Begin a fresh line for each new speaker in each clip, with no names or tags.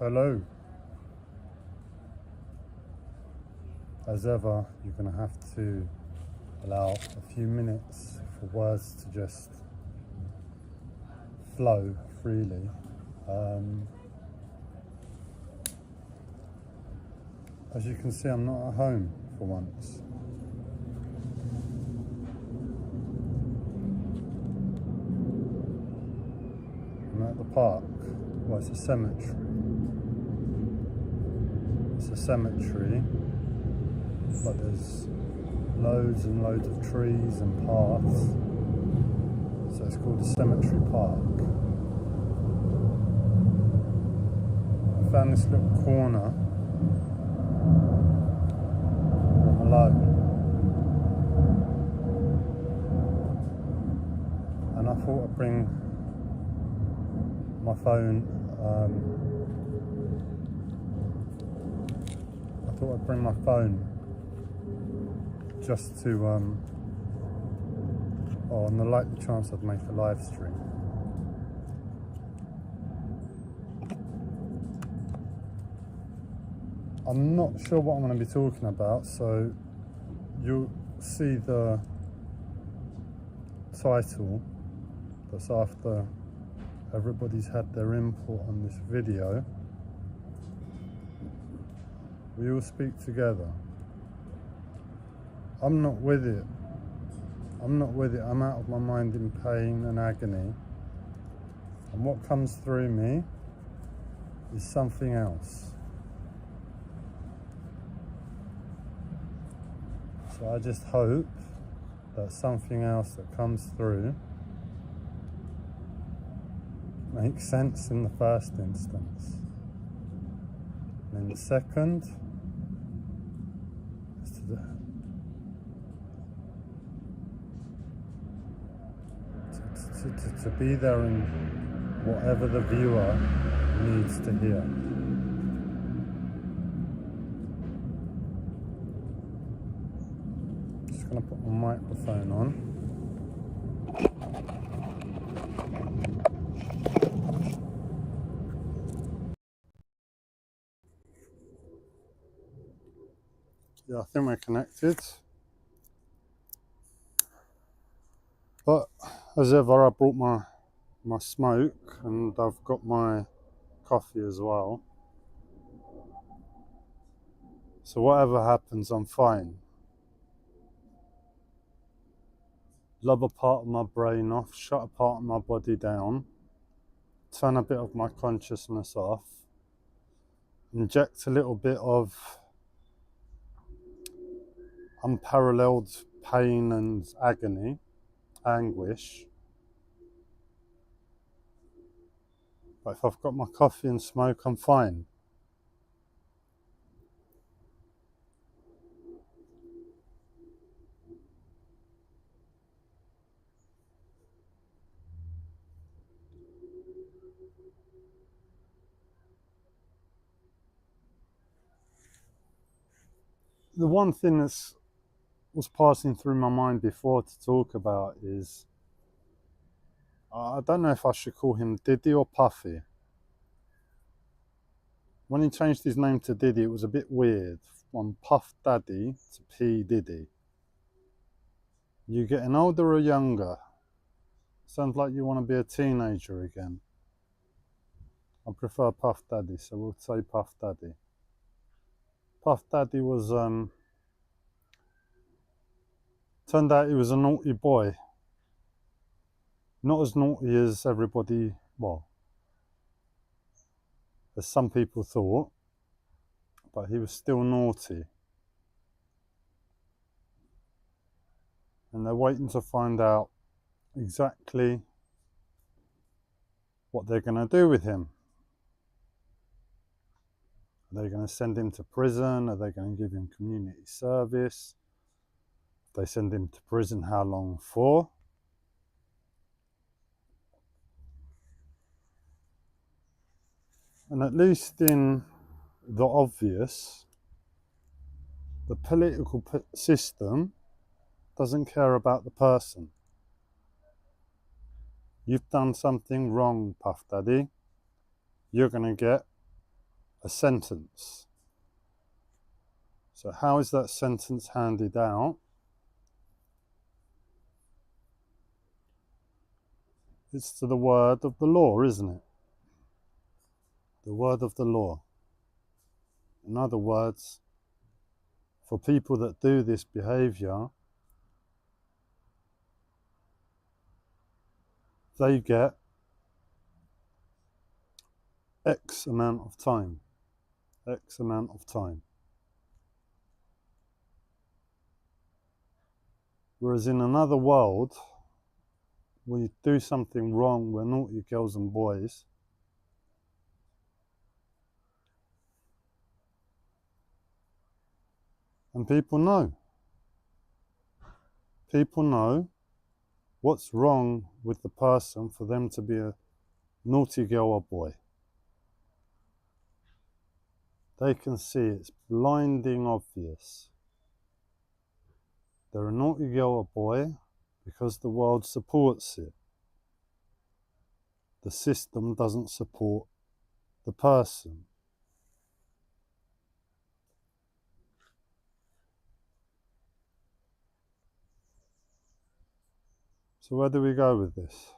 Hello. As ever, you're going to have to allow a few minutes for words to just flow freely. As you can see, I'm not at home for once. I'm at the park. Well, it's a cemetery. It's a cemetery, but there's loads and loads of trees and paths. So it's called a cemetery park. I found this little corner. I'm alone. And I thought I'd bring my phone. Just to, on the likely chance I'd make a live stream. I'm not sure what I'm going to be talking about, so you'll see the title that's after everybody's had their input on this video. We all speak together. I'm not with it. I'm out of my mind in pain and agony. And what comes through me is something else. So I just hope that something else that comes through makes sense in the first instance. And in the second, is to be there in whatever the viewer needs to hear. Just going to put my microphone on. Yeah, I think we're connected. But as ever, I brought my smoke and I've got my coffee as well. So whatever happens, I'm fine. Lob a part of my brain off, shut a part of my body down, turn a bit of my consciousness off, inject a little bit of unparalleled pain and agony, anguish. But if I've got my coffee and smoke, I'm fine. The one thing that was passing through my mind before to talk about is, I don't know if I should call him Diddy or Puffy. When he changed his name to Diddy, it was a bit weird. From Puff Daddy to P Diddy. You getting older or younger? Sounds like you want to be a teenager again. I prefer Puff Daddy, so we'll say Puff Daddy. Puff Daddy was, turned out he was a naughty boy. Not as naughty as everybody, well, as some people thought, but he was still naughty. And they're waiting to find out exactly what they're going to do with him. Are they going to send him to prison? Are they going to give him community service? If they send him to prison, how long for? And at least in the obvious, the political system doesn't care about the person. You've done something wrong, Puff Daddy. You're going to get a sentence. So how is that sentence handed out? It's to the word of the law, isn't it? The word of the law. In other words, for people that do this behavior, they get X amount of time. X amount of time. Whereas in another world, when you do something wrong, we're naughty girls and boys, and people know. People know what's wrong with the person for them to be a naughty girl or boy. They can see it's blinding obvious. They're a naughty girl or boy because the world supports it. The system doesn't support the person. So where do we go with this?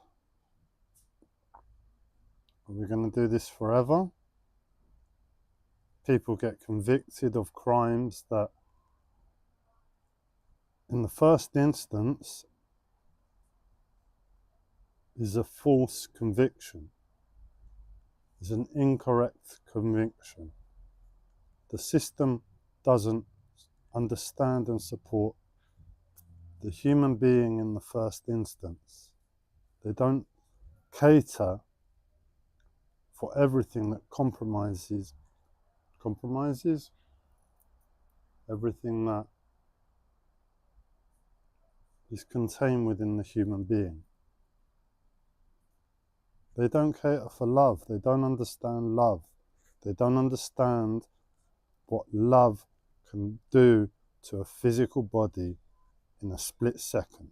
Are we going to do this forever? People get convicted of crimes that, in the first instance, is a false conviction, is an incorrect conviction. The system doesn't understand and support the human being in the first instance. They don't cater for everything that compromises everything that is contained within the human being. They don't cater for love. They don't understand love. They don't understand what love can do to a physical body in a split second.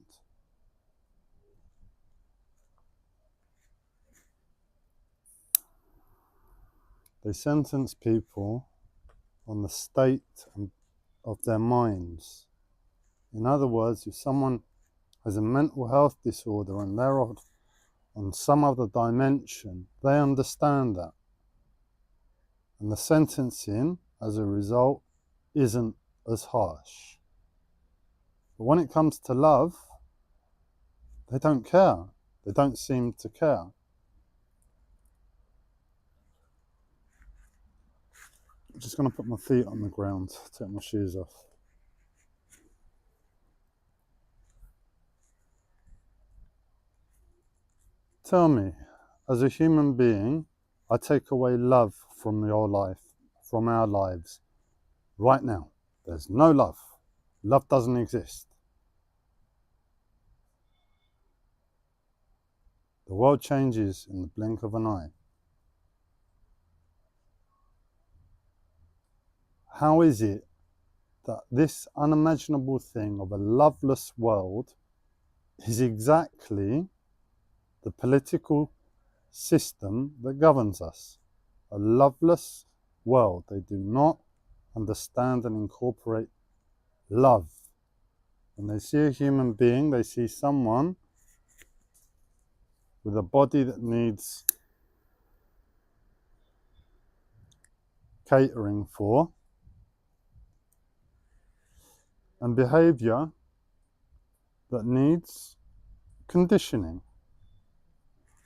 They sentence people on the state of their minds. In other words, if someone has a mental health disorder and they're on some other dimension, they understand that. And the sentencing, as a result, isn't as harsh. But when it comes to love, they don't care. They don't seem to care. I'm just going to put my feet on the ground, take my shoes off. Tell me, as a human being, I take away love from your life, from our lives, right now. There's no love. Love doesn't exist. The world changes in the blink of an eye. How is it that this unimaginable thing of a loveless world is exactly the political system that governs us? A loveless world. They do not understand and incorporate love. When they see a human being, they see someone with a body that needs catering for, and behavior that needs conditioning.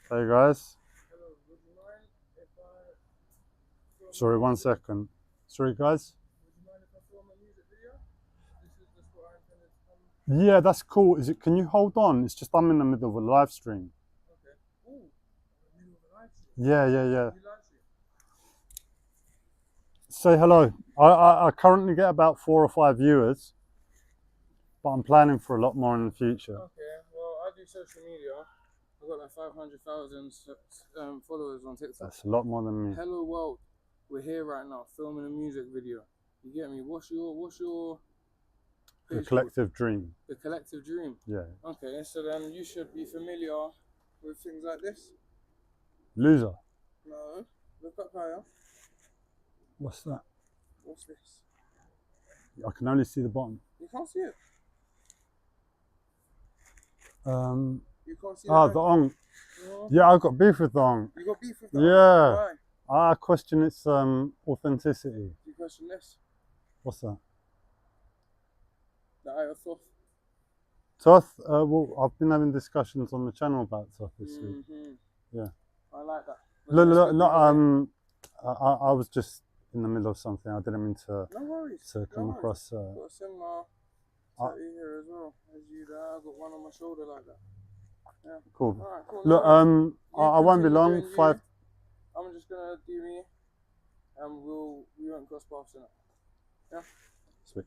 Hey guys.
Hello, would you mind if I...
Sorry, 1 second. Sorry guys.
Would you mind if I film a music video? This is just what I intended to come...
Yeah, that's cool. Can you hold on? It's just I'm in the middle of a live stream.
Okay. Ooh, in the middle of a live stream.
Yeah.
You live stream?
Say hello. I currently get about 4 or 5 viewers, but I'm planning for a lot more in the future.
Okay, well, I do social media. I've got like 500,000 followers on TikTok.
That's a lot more than me.
Hello world, we're here right now filming a music video. You get me? What's your
The collective dream.
The collective dream.
Yeah.
Okay, so then you should be familiar with things like this.
Loser.
No, look up higher.
What's that?
What's this?
I can only see the bottom.
You can't see it.
Um,
You can't see
the
it.
ong.
No.
Yeah, I've got beef with the ong.
You got beef with that?
Yeah.
Why?
I question its authenticity.
You question this?
What's that?
The eye of Thoth.
Toth? Well, I've been having discussions on the channel about Toth this week. Yeah.
I like that.
I was just in the middle of something. I didn't mean to.
No worries.
To come across.
I've got a similar tattoo here as well as you. There, I've got one on my shoulder like that. Yeah.
Cool.
All right, cool.
Look, I won't be long.
I'm just gonna do me, and we won't cross paths in it. Yeah.
Sweet.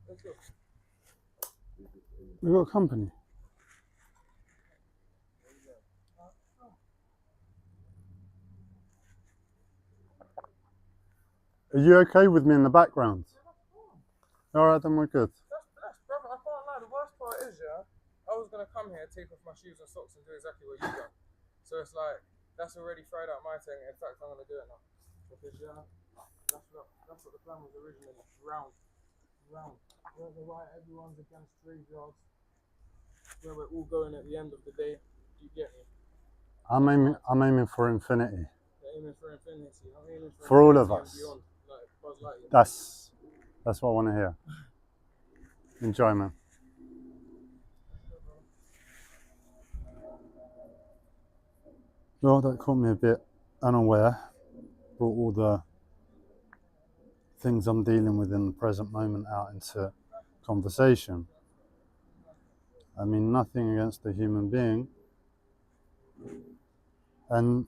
Let's go.
We've got company. Are you okay with me in the background? All right, then we're good.
That's brother. I can't lie. The worst part is, I was gonna come here, take off my shoes and socks, and do exactly what you done. So it's like that's already fried out my thing. In fact, I'm gonna do it now because that's what the plan was originally. Round. Where everyone's against graveyards. Where we're all going at the end of the day. Do you get me?
I'm aiming for infinity.
You're aiming for infinity. I'm aiming
for all of us.
Beyond, like Buzz Lightyear.
That's what I want to hear. Enjoy, man. Well, that caught me a bit unaware. Brought all the things I'm dealing with in the present moment out into conversation. I mean, nothing against a human being. And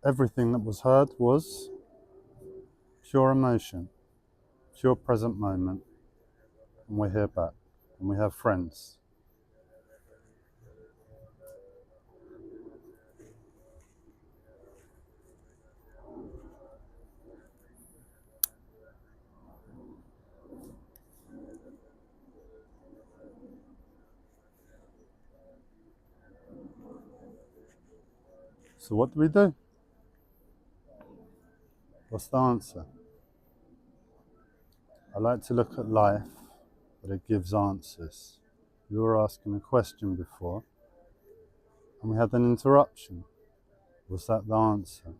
everything that was heard was pure emotion, pure present moment. And we're here back, and we have friends. So what do we do? What's the answer? I like to look at life, but it gives answers. You were asking a question before, and we had an interruption. Was that the answer?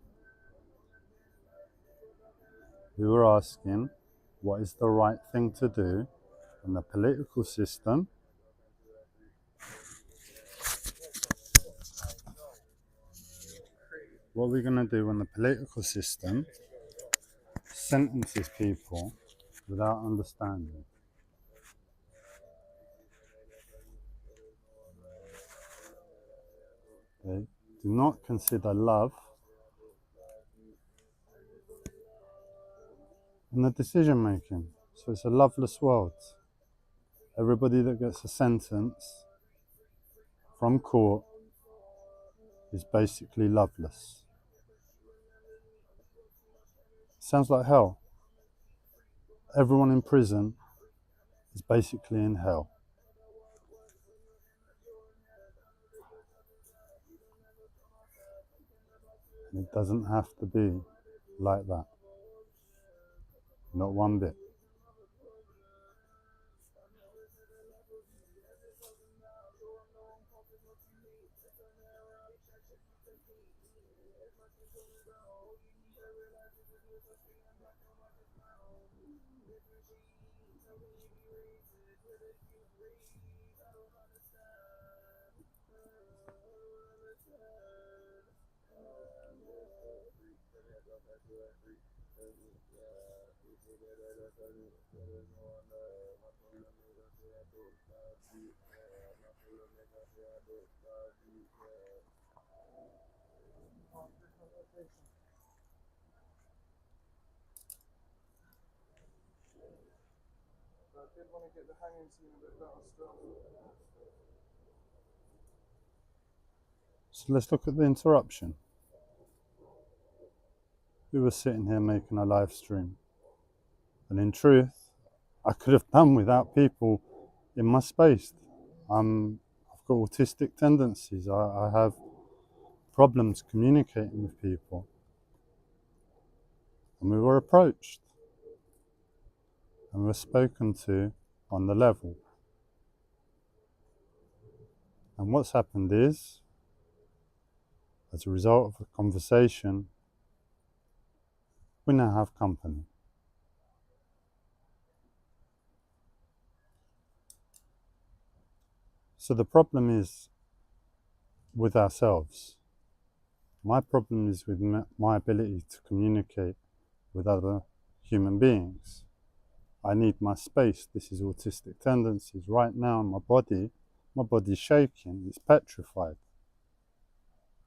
We were asking, what is the right thing to do in the political system? What are we going to do when the political system sentences people without understanding? They do not consider love in the decision making. So it's a loveless world. Everybody that gets a sentence from court is basically loveless. Sounds like hell. Everyone in prison is basically in hell. And it doesn't have to be like that. Not one bit.
I did want to get the hanging scene a bit better still.
So let's look at the interruption. We were sitting here making a live stream. And in truth, I could have done without people in my space. I've got autistic tendencies. I have problems communicating with people. and we were approached and were spoken to on the level. And what's happened is, as a result of the conversation, we now have company. So the problem is with ourselves. My problem is with my ability to communicate with other human beings. I need my space. This is autistic tendencies. Right now, my body's shaking. It's petrified.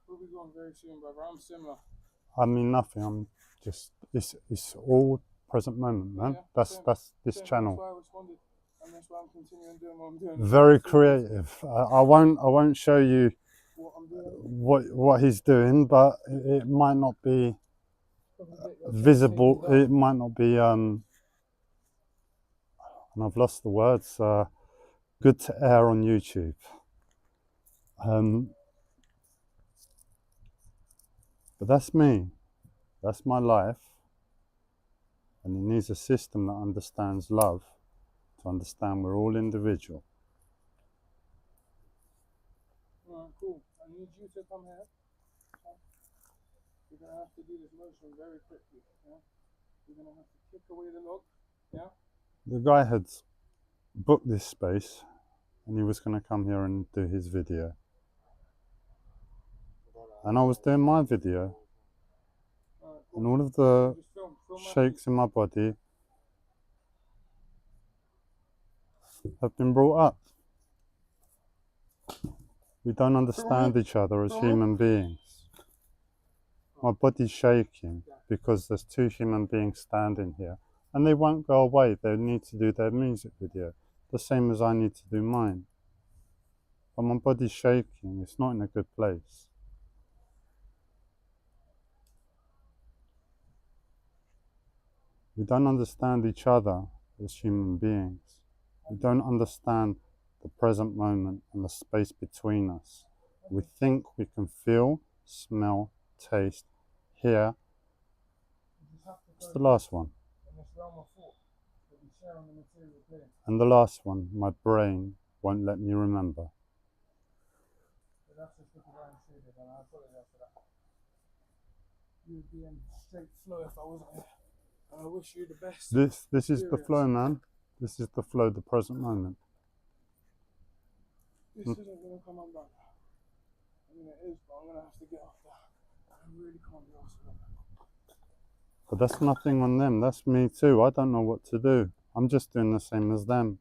We'll be going very soon, brother. I'm similar.
I mean nothing. I'm just. It's all present moment, man.
Yeah,
that's this
same.
channel.
That's why I responded, and that's why I'm continuing doing what I'm doing.
Very creative. I won't show you
What I'm doing.
what he's doing, but it might not be visible. It might not be and I've lost the words. Good to air on YouTube. But that's me. That's my life. And it needs a system that understands love to understand we're all individual.
Cool. I need you to come here. You're gonna have to do this motion very quickly. Yeah. You're gonna have to kick away the log. Yeah.
The guy had booked this space, and he was going to come here and do his video. And I was doing my video,
Cool.
and all of the
film
shakes in my body have been brought up. We don't understand each other as human beings. My body's shaking because there's two human beings standing here, and they won't go away. They need to do their music video, the same as I need to do mine. But my body's shaking. It's not in a good place. We don't understand each other as human beings. We don't understand the present moment and the space between us. We think we can feel, smell, taste, hear. It's the last one. And the last one, my brain won't let me remember.
You'd be in straight flow if I wasn't here. And I wish you the best.
This is the flow, man. This is the flow, the present moment.
This isn't gonna come undone. I mean it is, but I'm gonna have to get off that. I really can't be asked for that.
But that's nothing on them. That's me too. I don't know what to do. I'm just doing the same as them.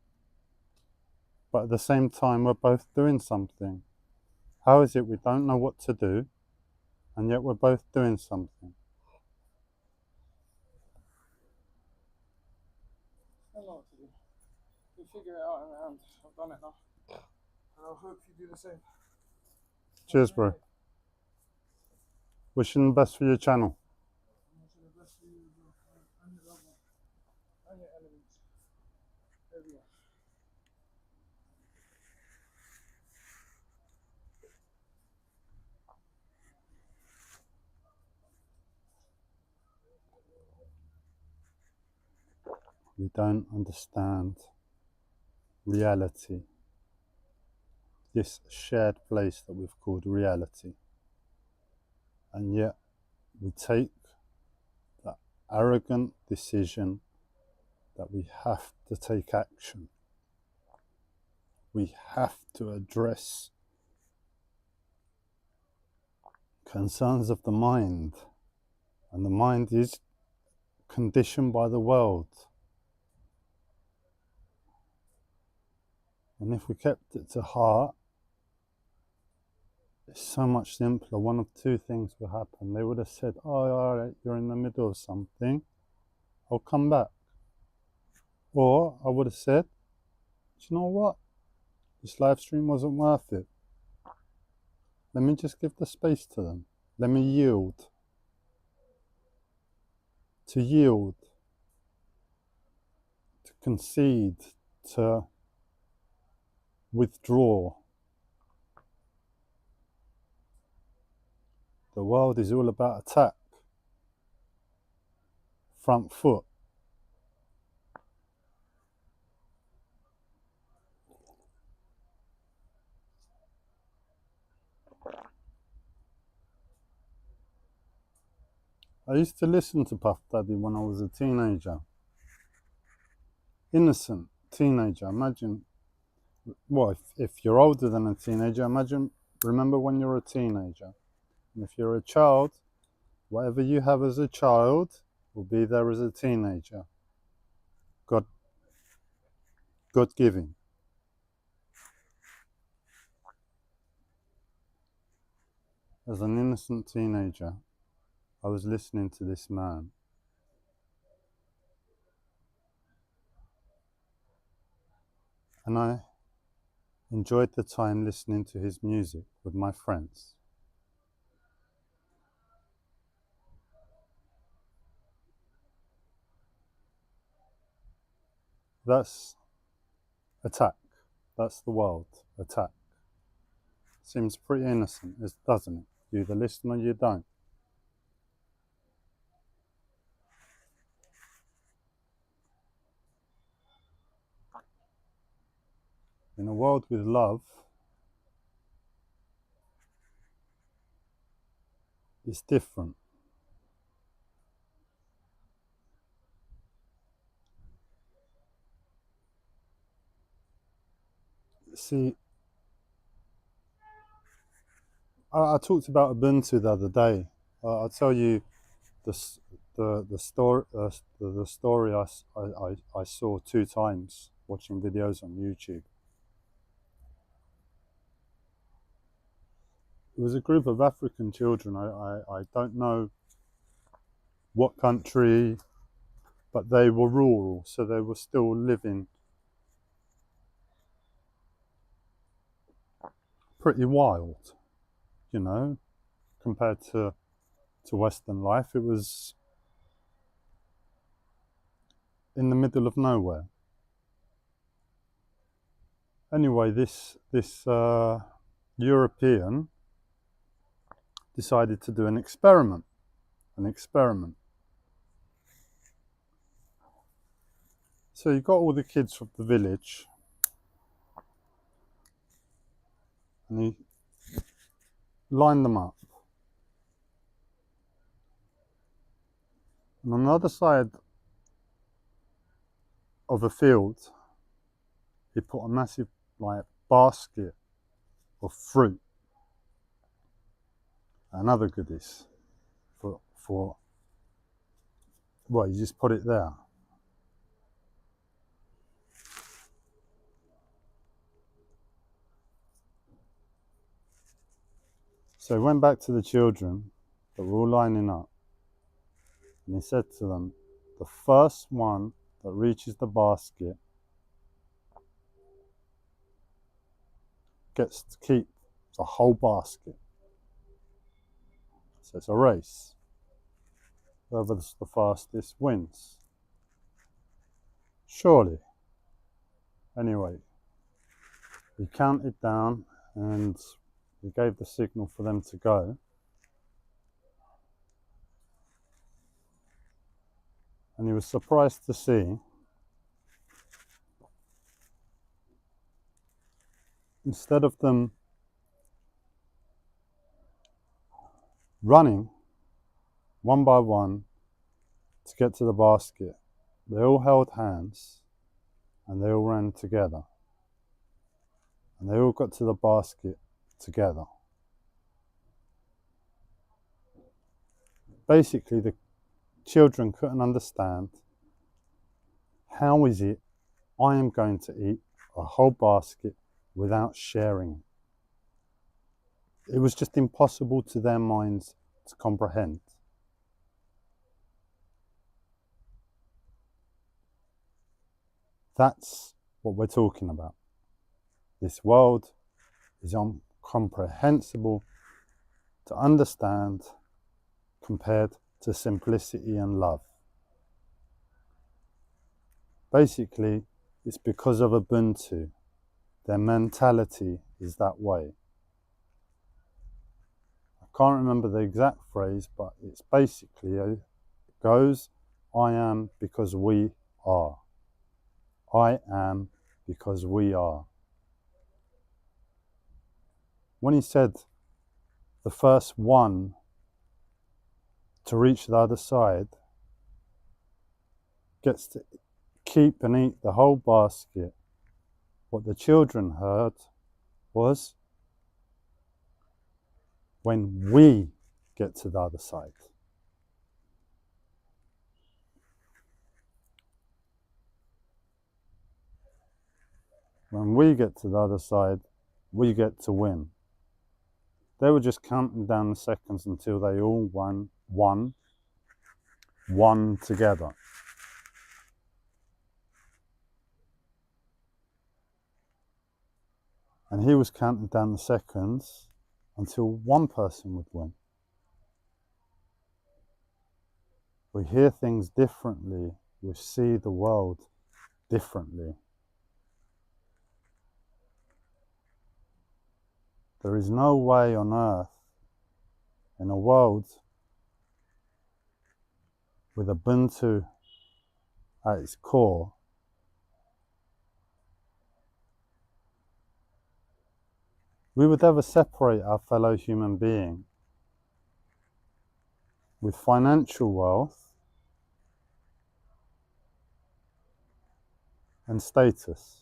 But at the same time, we're both doing something. How is it we don't know what to do, and yet we're both doing something?
I don't know what to do. You figure it out in the end. I've done it now. And I hope you do the same.
Cheers, bro. Wishing the best for your channel.
Wishing the best for you and your loved one. And your enemies. Everyone.
We don't understand reality. This shared place that we've called reality. And yet we take that arrogant decision that we have to take action. We have to address concerns of the mind. And the mind is conditioned by the world. And if we kept it to heart, it's so much simpler. One of two things will happen. They would have said, oh, all right, you're in the middle of something. I'll come back. Or I would have said, do you know what? This live stream wasn't worth it. Let me just give the space to them. Let me yield. To yield. To concede. To withdraw. The world is all about attack. front foot. I used to listen to Puff Daddy when I was a teenager. Innocent teenager. Imagine, well, if you're older than a teenager, remember when you're a teenager. And if you're a child, whatever you have as a child will be there as a teenager. God-given. As an innocent teenager, I was listening to this man. And I enjoyed the time listening to his music with my friends. That's attack. That's the world. Attack. Seems pretty innocent, doesn't it? You the listener, you don't. In a world with love, it's different. See, I talked about Ubuntu the other day. I'll tell you the story I saw 2 times watching videos on YouTube. It was a group of African children. I don't know what country, but they were rural, so they were still living pretty wild, you know, compared to Western life. It was in the middle of nowhere. Anyway, this European decided to do an experiment. So you got all the kids from the village, and he lined them up. And on the other side of a field, he put a massive basket of fruit and other goodies for well, you just put it there. So he went back to the children that were all lining up, and he said to them, the first one that reaches the basket gets to keep the whole basket. So it's a race. Whoever's the fastest wins. Surely. Anyway, he counted down and he gave the signal for them to go. And he was surprised to see instead of them running one by one to get to the basket, they all held hands and they all ran together. And they all got to the basket together. Basically, the children couldn't understand, how is it I am going to eat a whole basket without sharing? It was just impossible to their minds to comprehend. That's what we're talking about. This world is incomprehensible to understand compared to simplicity and love. Basically, it's because of Ubuntu. Their mentality is that way. I can't remember the exact phrase, but it's basically, it goes I am because we are. I am because we are. When he said the first one to reach the other side gets to keep and eat the whole basket, what the children heard was, when we get to the other side. When we get to the other side, we get to win. They were just counting down the seconds until they all won together. And he was counting down the seconds until one person would win. We hear things differently. We see the world differently. There is no way on earth, in a world with Ubuntu at its core, we would ever separate our fellow human being with financial wealth and status.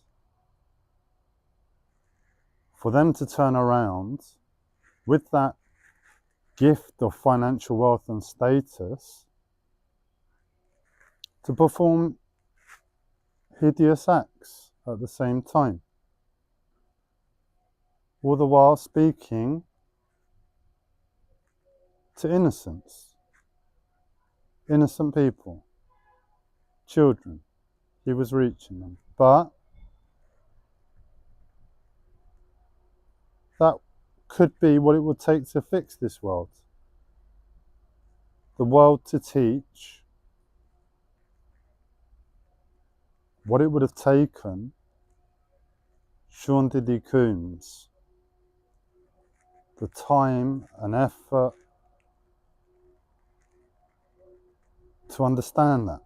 For them to turn around with that gift of financial wealth and status to perform hideous acts at the same time, all the while speaking to innocent people, children. He was reaching them. But that could be what it would take to fix this world. The world to teach what it would have taken Sean Diddy Coombs, the time and effort to understand that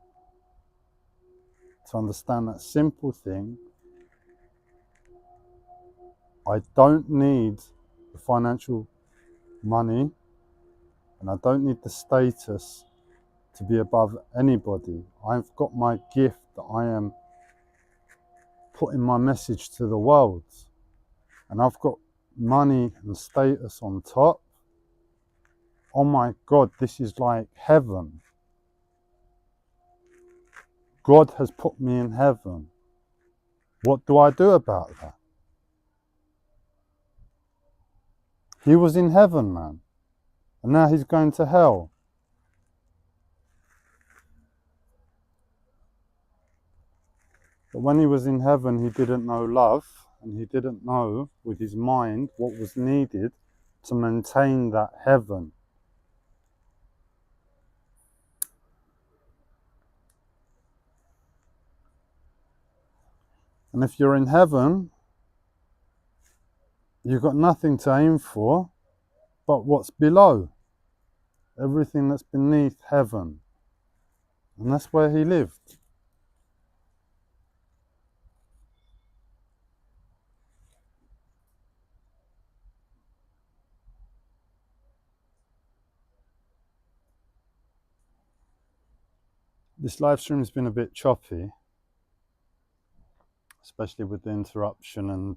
simple thing. I don't need the financial money and I don't need the status to be above anybody. I've got my gift that I am putting my message to the world, and I've got money and status on top. Oh my God, this is like heaven. God has put me in heaven. What do I do about that? He was in heaven, man, and now he's going to hell. But when he was in heaven, he didn't know love, and he didn't know with his mind what was needed to maintain that heaven. And if you're in heaven, you've got nothing to aim for but what's below. Everything that's beneath heaven. And that's where he lived. This live stream has been a bit choppy, especially with the interruption and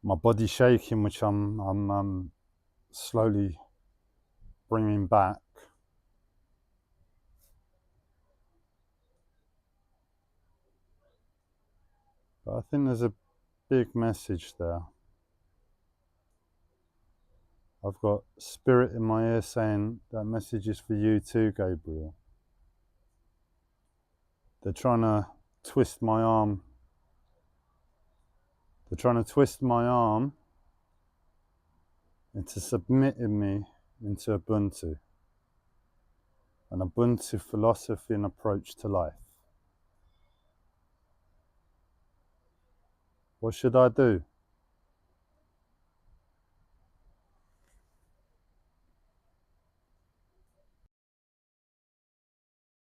my body shaking, which I'm slowly bringing back. But I think there's a big message there. I've got spirit in my ear saying that message is for you too, Gabriel. They're trying to twist my arm. They're trying to twist my arm into submitting me into Ubuntu, an Ubuntu philosophy and approach to life. What should I do?